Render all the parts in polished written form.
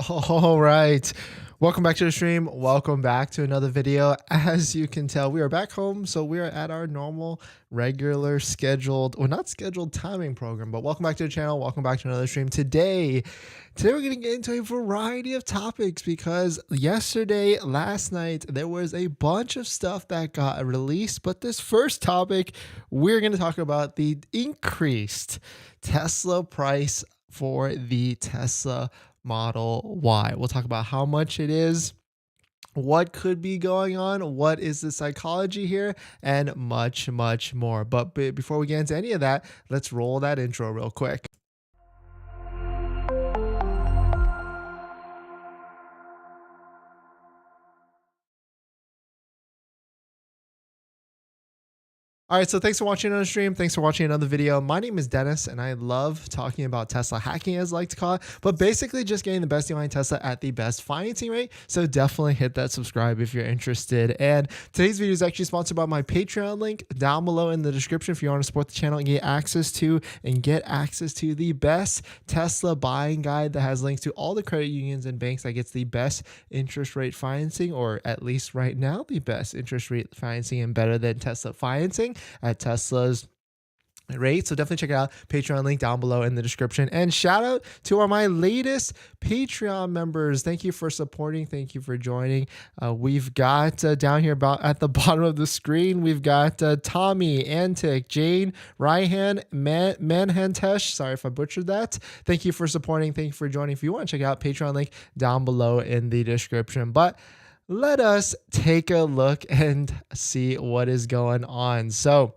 All right. Welcome back to the stream. Welcome back to another video. As you can tell, we are back home. So we are at our normal, regular scheduled, or not scheduled timing program, but welcome back to the channel. Welcome back to another stream. Today we're going to get into a variety of topics because last night, there was a bunch of stuff that got released. But this first topic, we're going to talk about the increased Tesla price for the Tesla Model Y. We'll talk about how much it is, what could be going on, what is the psychology here, and much, much more. But before we get into any of that, let's roll that intro real quick. All right, so thanks for watching another stream. Thanks for watching another video. My name is Dennis, and I love talking about Tesla hacking, as I like to call it, but basically just getting the best deal on Tesla at the best financing rate. So definitely hit that subscribe if you're interested. And today's video is actually sponsored by my Patreon link down below in the description if you want to support the channel and get access to the best Tesla buying guide that has links to all the credit unions and banks that gets the best interest rate financing, or at least right now, the best interest rate financing and better than Tesla financing at Tesla's rate. So definitely check it out. Patreon link down below in the description. And shout out to my latest Patreon members. Thank you for supporting. Thank you for joining. We've got down here about at the bottom of the screen, we've got Tommy, Antic, Jane, Raihan, Manhantesh. Sorry if I butchered that. Thank you for supporting. Thank you for joining. If you want to check out Patreon link down below in the description. But let us take a look and see what is going on. So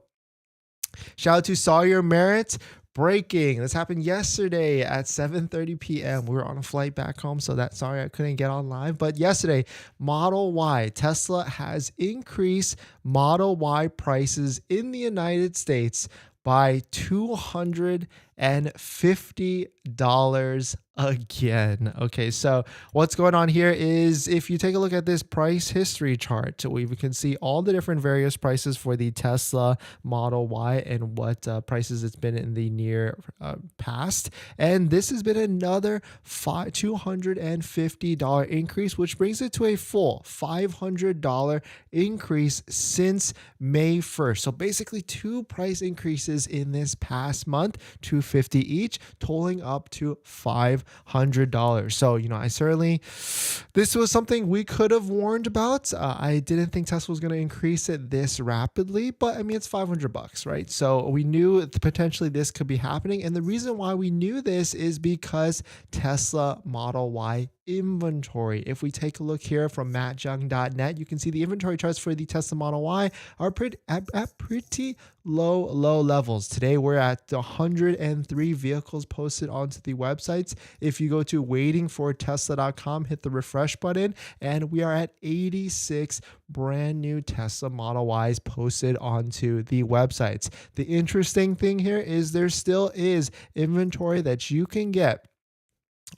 shout out to Sawyer Merritt. Breaking. This happened yesterday at 7:30 p.m. We were on a flight back home, so sorry I couldn't get on live. But yesterday, Model Y, Tesla has increased Model Y prices in the United States by $250 again. Okay, so what's going on here is if you take a look at this price history chart, we can see all the different various prices for the Tesla Model Y and what prices it's been in the near past. And this has been another $250 increase, which brings it to a full $500 increase since May 1st. So basically two price increases in this past month, $250 each, totaling up to $500. So, this was something we could have warned about. I didn't think Tesla was going to increase it this rapidly, but I mean, it's $500, right? So we knew potentially this could be happening. And the reason why we knew this is because Tesla Model Y inventory. If we take a look here from mattjung.net, you can see the inventory charts for the Tesla Model Y are at pretty low levels. Today, we're at 103 vehicles posted onto the websites. If you go to waitingfortesla.com, hit the refresh button, and we are at 86 brand new Tesla Model Ys posted onto the websites. The interesting thing here is there still is inventory that you can get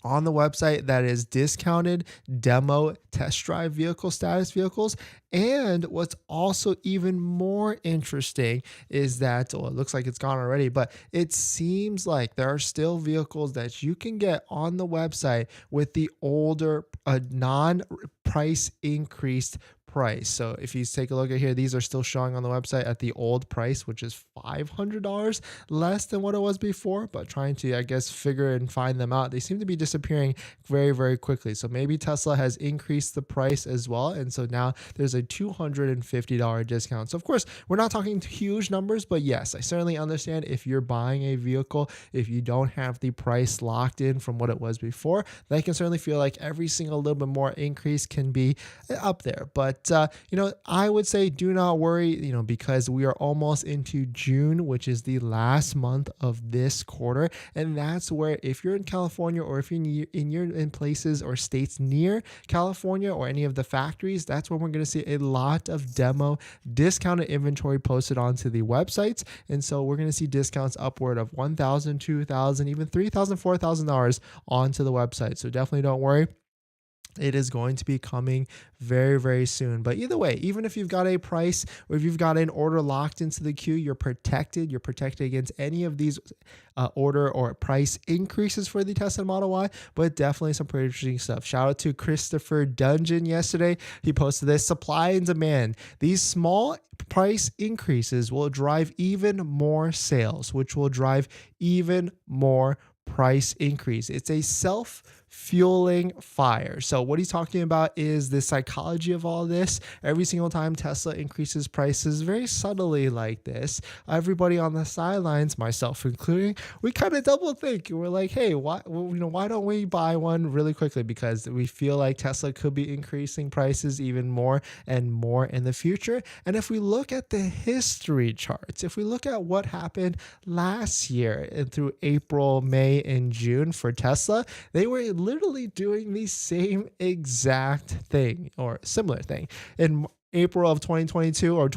on the website that is discounted demo test drive vehicle status vehicles. And what's also even more interesting is that, well, it looks like it's gone already, but it seems like there are still vehicles that you can get on the website with the older non-price increased price. So if you take a look at here, these are still showing on the website at the old price, which is $500 less than what it was before, but trying to, I guess, figure and find them out. They seem to be disappearing very, very quickly. So maybe Tesla has increased the price as well. And so now there's a $250 discount. So of course, we're not talking huge numbers, but yes, I certainly understand if you're buying a vehicle, if you don't have the price locked in from what it was before, that can certainly feel like every single little bit more increase can be up there. But I would say do not worry, because we are almost into June, which is the last month of this quarter. And that's where, if you're in California, or if you're in places or states near California or any of the factories, that's when we're going to see a lot of demo discounted inventory posted onto the websites. And so we're going to see discounts upward of $1,000, $2,000, even $3,000, $4,000 onto the website. So definitely don't worry. It is going to be coming very, very soon. But either way, even if you've got a price or if you've got an order locked into the queue, you're protected. You're protected against any of these order or price increases for the Tesla Model Y, but definitely some pretty interesting stuff. Shout out to Christopher Dungeon yesterday. He posted this: supply and demand. These small price increases will drive even more sales, which will drive even more price increase. It's a self-fueling fire. So what he's talking about is the psychology of all this. Every single time Tesla increases prices very subtly like this, everybody on the sidelines, myself including, we kind of double think. We're like, hey, why don't we buy one really quickly? Because we feel like Tesla could be increasing prices even more and more in the future. And if we look at the history charts, if we look at what happened last year and through April, May, and June for Tesla, they were literally doing the same exact thing or similar thing. In April of 2022 or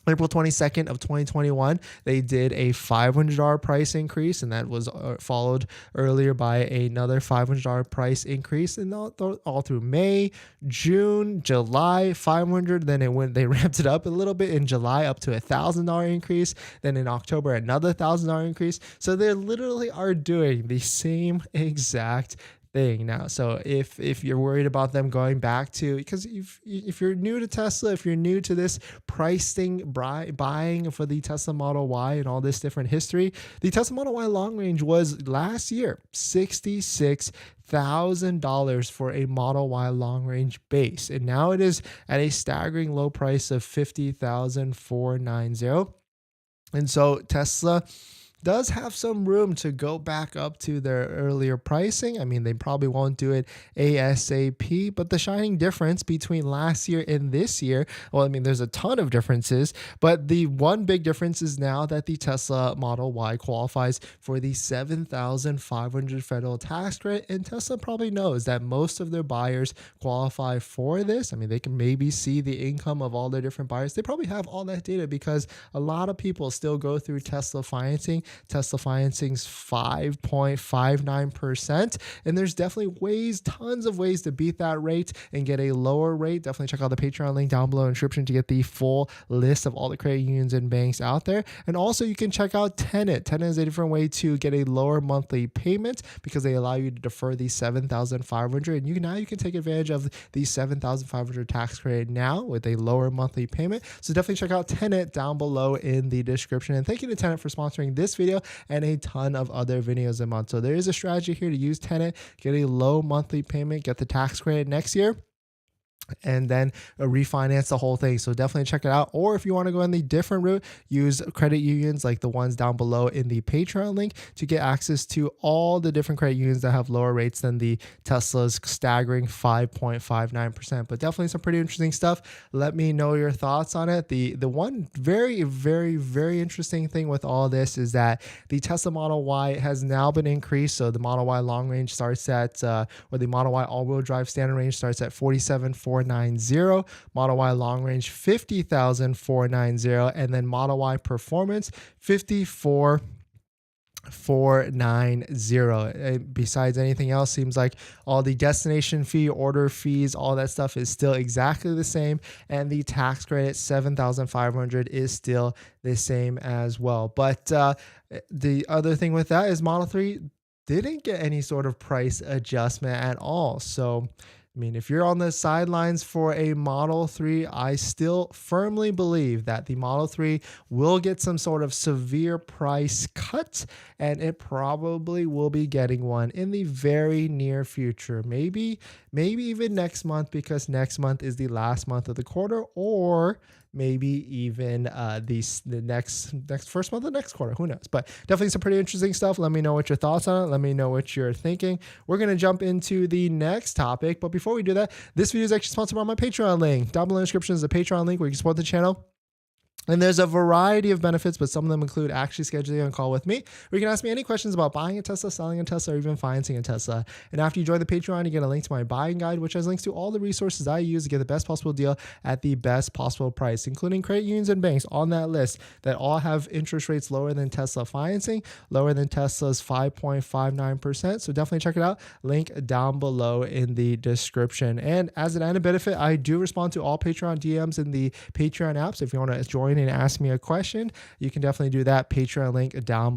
April 22nd of 2021, they did a $500 price increase, and that was followed earlier by another $500 price increase, and all through May, June, July, $500. Then they ramped it up a little bit in July up to $1,000 increase. Then in October, another $1,000 increase. So they literally are doing the same exact thing now. So if you're worried about them going back to, because if you're new to Tesla, if you're new to this price thing, buying for the Tesla Model Y and all this different history, the Tesla Model Y long range was last year $66,000 for a Model Y long range base, and now it is at a staggering low price of $50,490. And so Tesla does have some room to go back up to their earlier pricing. I mean, they probably won't do it ASAP, but the shining difference between last year and this year, well, I mean, there's a ton of differences, but the one big difference is now that the Tesla Model Y qualifies for the $7,500 federal tax credit, and Tesla probably knows that most of their buyers qualify for this. I mean, they can maybe see the income of all their different buyers. They probably have all that data because a lot of people still go through Tesla financing. Tesla financing's 5.59%, and there's definitely tons of ways to beat that rate and get a lower rate. Definitely check out the Patreon link down below in the description to get the full list of all the credit unions and banks out there. And also you can check out Tenet. Tenet is a different way to get a lower monthly payment because they allow you to defer the $7,500, and now you can take advantage of the $7,500 tax credit now with a lower monthly payment. So definitely check out Tenet down below in the description. And thank you to Tenet for sponsoring this video and a ton of other videos a month. So there is a strategy here to use Tenet, get a low monthly payment, get the tax credit next year, and then refinance the whole thing. So definitely check it out. Or if you want to go in the different route, use credit unions like the ones down below in the Patreon link to get access to all the different credit unions that have lower rates than the Tesla's staggering 5.59%. But definitely some pretty interesting stuff. Let me know your thoughts on it. The one very, very, very interesting thing with all this is that the Tesla Model Y has now been increased. So the Model Y long range starts at, or the Model Y all-wheel drive standard range starts at $47,490. Model Y long range $50,490, and then Model Y performance $54,490. Besides anything else, seems like all the destination fee, order fees, all that stuff is still exactly the same, and the tax credit $7,500 is still the same as well. But the other thing with that is Model 3 didn't get any sort of price adjustment at all. So I mean, if you're on the sidelines for a Model 3, I still firmly believe that the Model 3 will get some sort of severe price cut, and it probably will be getting one in the very near future. Maybe even next month, because next month is the last month of the quarter, or maybe even the next first month of the next quarter. Who knows? But definitely some pretty interesting stuff. Let me know what your thoughts on it. Let me know what you're thinking. We're going to jump into the next topic. But before we do that, this video is actually sponsored by my Patreon link. Down below in the description is the Patreon link where you can support the channel And there's a variety of benefits, but some of them include actually scheduling a call with me, where you can ask me any questions about buying a Tesla, selling a Tesla, or even financing a Tesla. And after you join the Patreon, you get a link to my buying guide, which has links to all the resources I use to get the best possible deal at the best possible price, including credit unions and banks on that list that all have interest rates lower than Tesla financing, lower than Tesla's 5.59%. So definitely check it out. Link down below in the description. And as an added benefit, I do respond to all Patreon DMs in the Patreon app. So if you want to join and ask me a question, you can definitely do that. Patreon link down